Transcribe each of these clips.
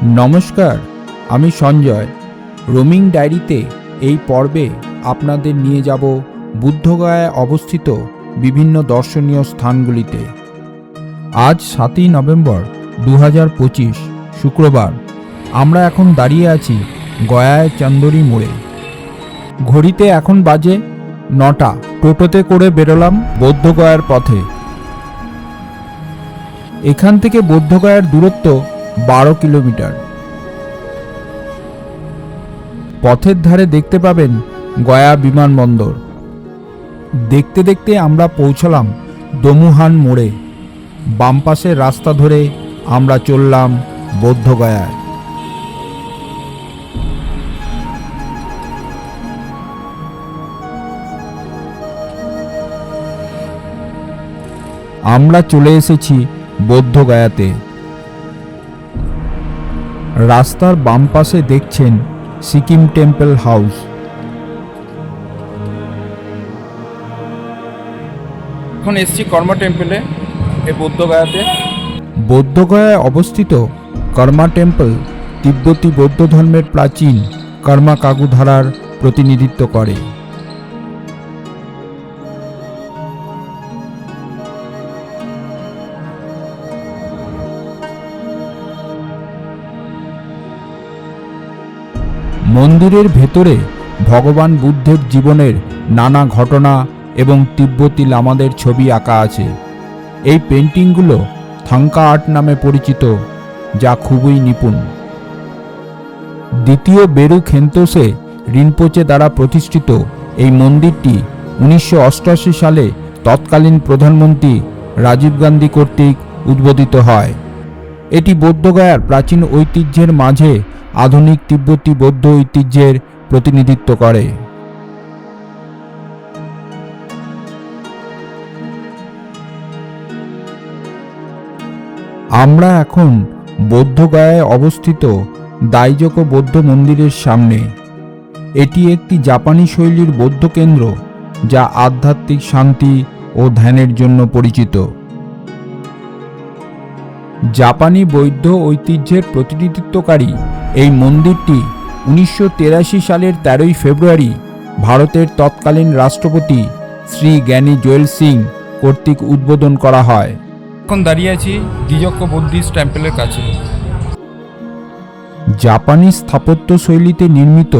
নমস্কার, আমি সঞ্জয়। রোমিং ডায়েরিতে এই পর্বে আপনাদের নিয়ে যাব বুদ্ধগয়ায় অবস্থিত বিভিন্ন দর্শনীয় স্থানগুলিতে। আজ 7ই নভেম্বর 2025 শুক্রবার। আমরা এখন দাঁড়িয়ে আছি গয়ায় চন্দরি মোড়ে। ঘড়িতে এখন বাজে 9টা। টোটোতে করে বেরোলাম বৌদ্ধগয়ার পথে। এখান থেকে বৌদ্ধগয়ার দূরত্ব 12 কিলোমিটার। পথের ধারে দেখতে পাবেন গয়া বিমানবন্দর। দেখতে দেখতে আমরা পৌঁছলাম দমুহান মোড়ে। বাম পাশের রাস্তা ধরে আমরা চললাম বৌদ্ধগয়ায়। আমরা চলে এসেছি বৌদ্ধগয়াতে। রাস্তার বাম পাশে দেখছেন সিকিম টেম্পল হাউস। এখন এসছি কর্মা টেম্পলে এই বৌদ্ধগয়াতে। বৌদ্ধগয়ায় অবস্থিত কর্মা টেম্পল তিব্বতী বৌদ্ধ ধর্মের প্রাচীন কর্মা কাগু ধারার প্রতিনিধিত্ব করে। মন্দিরের ভেতরে ভগবান বুদ্ধের জীবনের নানা ঘটনা এবং তিব্বতী লামাদের ছবি আঁকা আছে। এই পেন্টিংগুলো থাঙ্কা আর্ট নামে পরিচিত, যা খুবই নিপুণ। দ্বিতীয় বেরু খেন্তোসে রিনপোচে দ্বারা প্রতিষ্ঠিত এই মন্দিরটি 1988 সালে তৎকালীন প্রধানমন্ত্রী রাজীব গান্ধী কর্তৃক উদ্বোধিত হয়। এটি বৌদ্ধগয়ার প্রাচীন ঐতিহ্যের মাঝে আধুনিক তিব্বতী বৌদ্ধ ঐতিহ্যের প্রতিনিধিত্ব করে। আমরা এখন বৌদ্ধগয়ায় অবস্থিত দাইজোকো বৌদ্ধ মন্দিরের সামনে। এটি একটি জাপানি শৈলীর বৌদ্ধ কেন্দ্র, যা আধ্যাত্মিক শান্তি ও ধ্যানের জন্য পরিচিত। জাপানি বৌদ্ধ ঐতিহ্যের প্রতিনিধিত্বকারী এই মন্দিরটি 1983 সালের 13ই ফেব্রুয়ারি ভারতের তৎকালীন রাষ্ট্রপতি শ্রী জ্ঞানী জোয়েল সিং কর্তৃক উদ্বোধন করা হয়। এখন দাঁড়িয়ে আছি দিজক্কো বুদ্ধিস্ট টেম্পলের কাছে। জাপানি স্থাপত্য শৈলীতে নির্মিত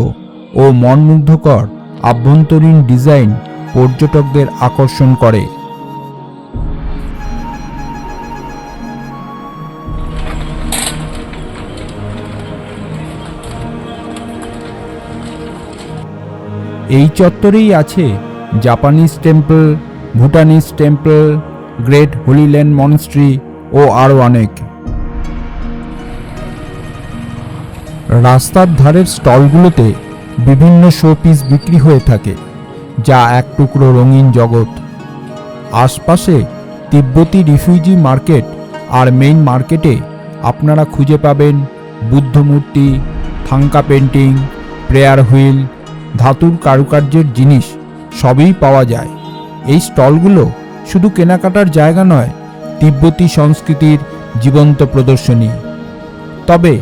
ও মনমুগ্ধকর আভ্যন্তরীণ ডিজাইন পর্যটকদের আকর্ষণ করে। এই চত্বরেই আছে Japanese temple, Bhutanese temple, great holy land monastery ও আরও অনেক। রাস্তার ধারের স্টলগুলোতে বিভিন্ন শোপিস বিক্রি হয়ে থাকে, যা এক টুকরো রঙিন জগৎ। আশপাশে তিব্বতী রিফিউজি মার্কেট আর মেইন মার্কেটে আপনারা খুঁজে পাবেন বুদ্ধ মূর্তি, থাঙ্কা পেন্টিং, প্রেয়ার হুইল, ধাতুর কারুকার্যের জিনিস সবই পাওয়া যায়। এই স্টলগুলো শুধু কেনাকাটার জায়গা নয়, তিব্বতী সংস্কৃতির জীবন্ত প্রদর্শনী। তবে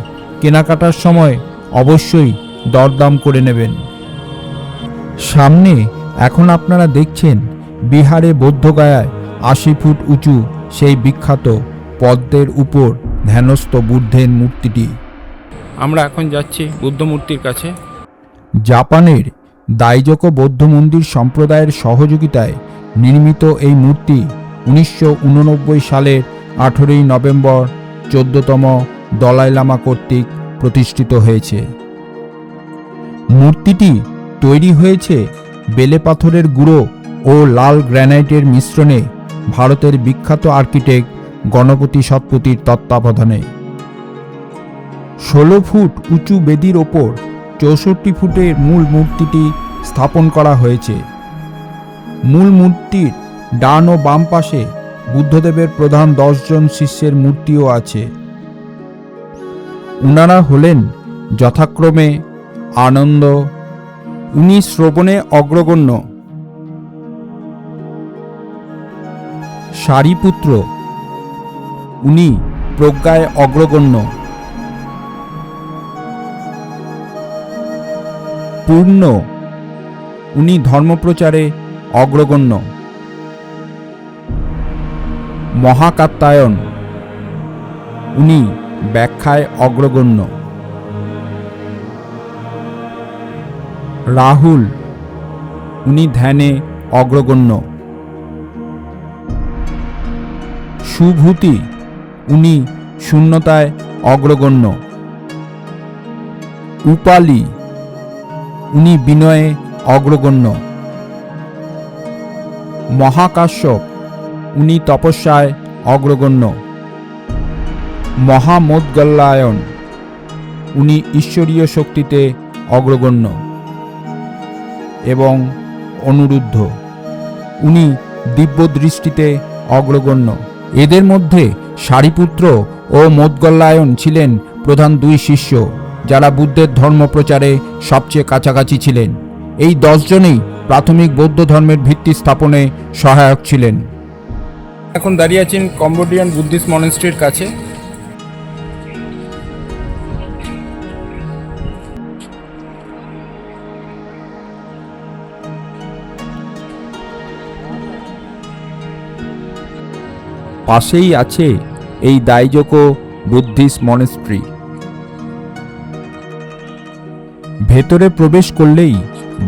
কেনাকাটার সময় অবশ্যই দরদাম করে নেবেন। সামনে এখন আপনারা দেখছেন বিহারে বৌদ্ধগয়ায় 80 ফুট উঁচু সেই বিখ্যাত পদ্মের উপর ধ্যানস্থ বুদ্ধের মূর্তিটি। আমরা এখন যাচ্ছি বুদ্ধ মূর্তির কাছে। জাপানের দাইজোকো বৌদ্ধ মন্দির সম্প্রদায়ের সহযোগিতায় নির্মিত এই মূর্তি 1989 সালের 18ই নভেম্বর 14তম দলাই লামা কর্তৃক প্রতিষ্ঠিত হয়েছে। মূর্তিটি তৈরি হয়েছে বেলে পাথরের গুঁড়ো ও লাল গ্রানাইটের মিশ্রণে ভারতের বিখ্যাত আর্কিটেক্ট গণপতি শতপথীর তত্ত্বাবধানে। 16 ফুট উঁচু বেদির ওপর 64 ফুটের মূল মূর্তিটি স্থাপন করা হয়েছে। মূল মূর্তির ডান ও বাম পাশে বুদ্ধদেবের প্রধান 10 জন শিষ্যের মূর্তিও আছে। উনারা হলেন যথাক্রমে আনন্দ, উনি শ্রবণে অগ্রগণ্য, সারিপুত্র, উনি প্রজ্ঞায় অগ্রগণ্য, পূর্ণ, উনি ধর্মপ্রচারে অগ্রগণ্য। মহাকাত্যায়ন, উনি ব্যাখ্যায় অগ্রগণ্য। রাহুল, উনি ধ্যানে অগ্রগণ্য। সুভূতি, উনি শূন্যতায় অগ্রগণ্য। উপালি, উনি বিনয়ে অগ্রগণ্য। মহাকাশ্যপ, উনি তপস্যায় অগ্রগণ্য। মহামোদগল্লায়ন, উনি ঈশ্বরীয় শক্তিতে অগ্রগণ্য। এবং অনুরুদ্ধ, উনি দিব্যদৃষ্টিতে অগ্রগণ্য। এদের মধ্যে সারিপুত্র ও মোদগল্লায়ন ছিলেন প্রধান দুই শিষ্য, যারা বুদ্ধের ধর্মপ্রচারে সবচেয়ে কাছাকাছি ছিলেন। এই 10 জনেই প্রাথমিক বৌদ্ধ ধর্মের ভিত্তি স্থাপনে সহায়ক ছিলেন। এখন দাঁড়িয়ে আছেন কম্বোডিয়ান বুদ্ধিস্ট মনেস্ট্রির কাছে। পাশেই আছে এই দাইজোকো বুদ্ধিস্ট মনেস্ট্রি। ভেতরে প্রবেশ করলেই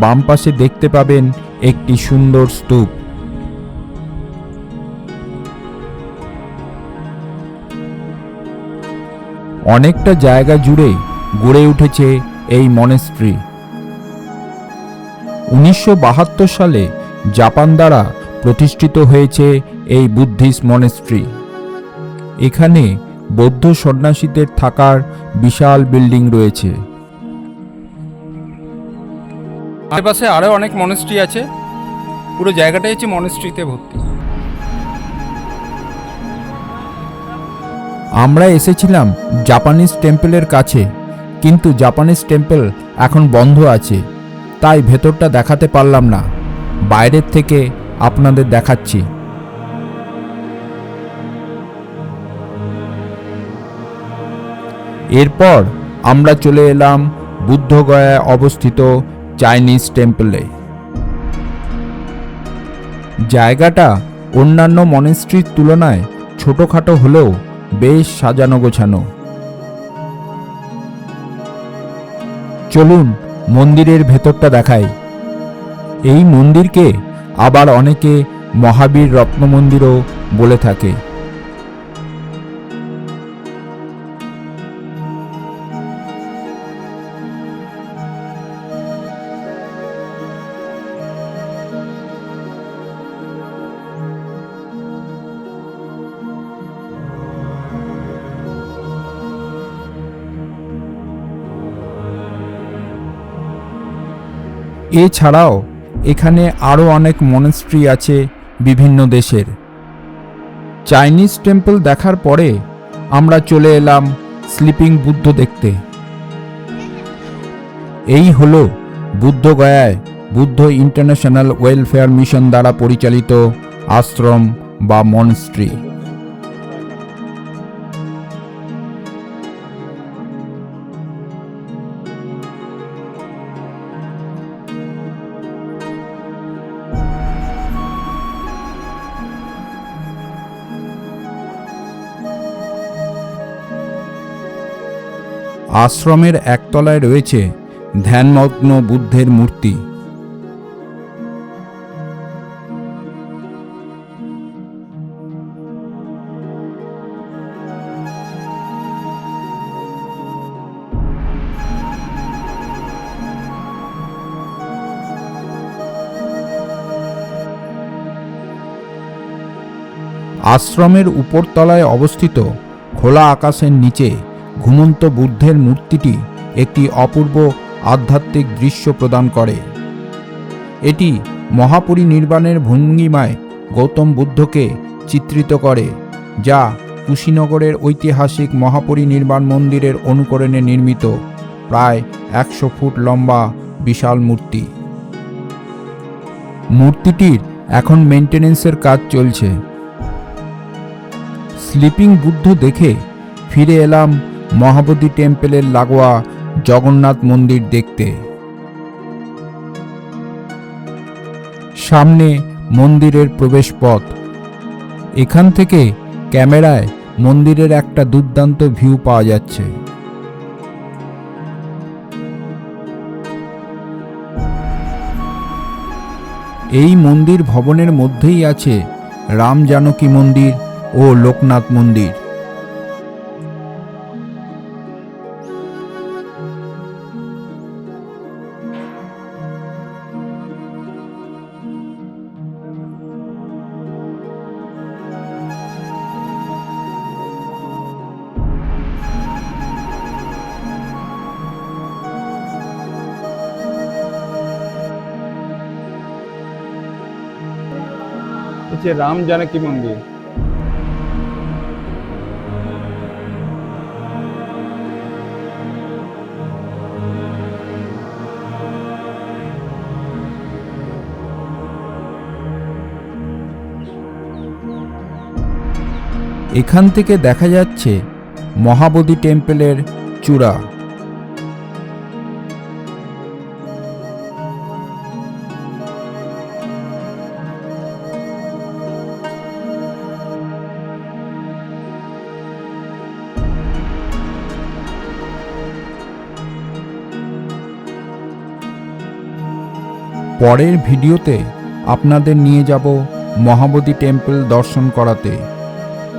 বাম পাশে দেখতে পাবেন একটি সুন্দর স্তূপ। অনেকটা জায়গা জুড়ে গড়ে উঠেছে এই মনেস্ট্রি। 1972 সালে জাপান দ্বারা প্রতিষ্ঠিত হয়েছে এই বুদ্ধিস্ট মনেস্ট্রি। এখানে বৌদ্ধ সন্ন্যাসীদের থাকার বিশাল বিল্ডিং রয়েছে। আশেপাশে আরও অনেক মনেস্ট্রি আছে। পুরো জায়গাটাই হচ্ছে মনেস্ট্রিতে ভর্তি। আমরা এসেছিলাম জাপানিজ টেম্পলের কাছে, কিন্তু জাপানিজ টেম্পল এখন বন্ধ আছে, তাই ভেতরটা দেখাতে পারলাম না। বাইরের থেকে আপনাদের দেখাচ্ছি। এরপর আমরা চলে এলাম বুদ্ধগয়ায় অবস্থিত চাইনিজ টেম্পলে। জায়গাটা অন্যান্য মনেস্ট্রির তুলনায় ছোটখাটো হলেও বেশ সাজানো গোছানো। চলুন মন্দিরের ভেতরটা দেখাই। এই মন্দিরকে আবার অনেকে মহাবীর রত্ন মন্দিরও বলে থাকে। এছাড়াও এখানে আরও অনেক মনেস্ট্রি আছে বিভিন্ন দেশের। চাইনিজ টেম্পল দেখার পরে আমরা চলে এলাম স্লিপিং বুদ্ধ দেখতে। এই হলো বুদ্ধগয়ায় বুদ্ধ ইন্টারন্যাশনাল ওয়েলফেয়ার মিশন দ্বারা পরিচালিত আশ্রম বা মনেস্ট্রি। আশ্রমের একতলায় রয়েছে ধ্যানমগ্ন বুদ্ধের মূর্তি। আশ্রমের উপরতলায় অবস্থিত খোলা আকাশের নিচে ঘুমন্ত বুদ্ধের মূর্তিটি একটি অপূর্ব আধ্যাত্মিক দৃশ্য প্রদান করে। এটি মহাপরিনির্বাণের ভঙ্গিমায় গৌতম বুদ্ধকে চিত্রিত করে, যা কুশীনগরের ঐতিহাসিক মহাপরিনির্বাণ মন্দিরের অনুকরণে নির্মিত প্রায় 100 ফুট লম্বা বিশাল মূর্তি। মূর্তিটির এখন মেইনটেনেন্সের কাজ চলছে। স্লিপিং বুদ্ধ দেখে ফিরে এলাম মহাবোধি টেম্পলের লাগোয়া জগন্নাথ মন্দির দেখতে। সামনে মন্দিরের প্রবেশপথ। এখান থেকে ক্যামেরায় মন্দিরের একটা দুর্দান্ত ভিউ পাওয়া যাচ্ছে। এই মন্দির ভবনের মধ্যেই আছে রাম জানকী মন্দির ও লোকনাথ মন্দির। হচ্ছে রাম জানকী মন্দির। এখান থেকে দেখা যাচ্ছে মহাবোধি টেম্পলের চূড়া। পরের ভিডিওতে আপনাদের নিয়ে যাব মহাবোধি টেম্পল দর্শন করাতে।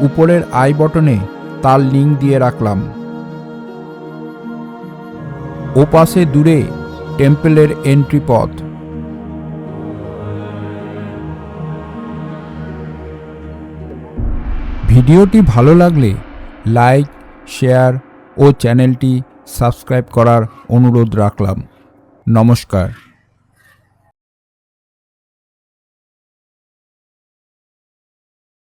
উপরের আই বটনে তার লিঙ্ক দিয়ে রাখলাম। ওপাশে দূরে টেম্পলের এন্ট্রি পথ। ভিডিওটি ভালো লাগলে লাইক, শেয়ার ও চ্যানেলটি সাবস্ক্রাইব করার অনুরোধ রাখলাম। নমস্কার।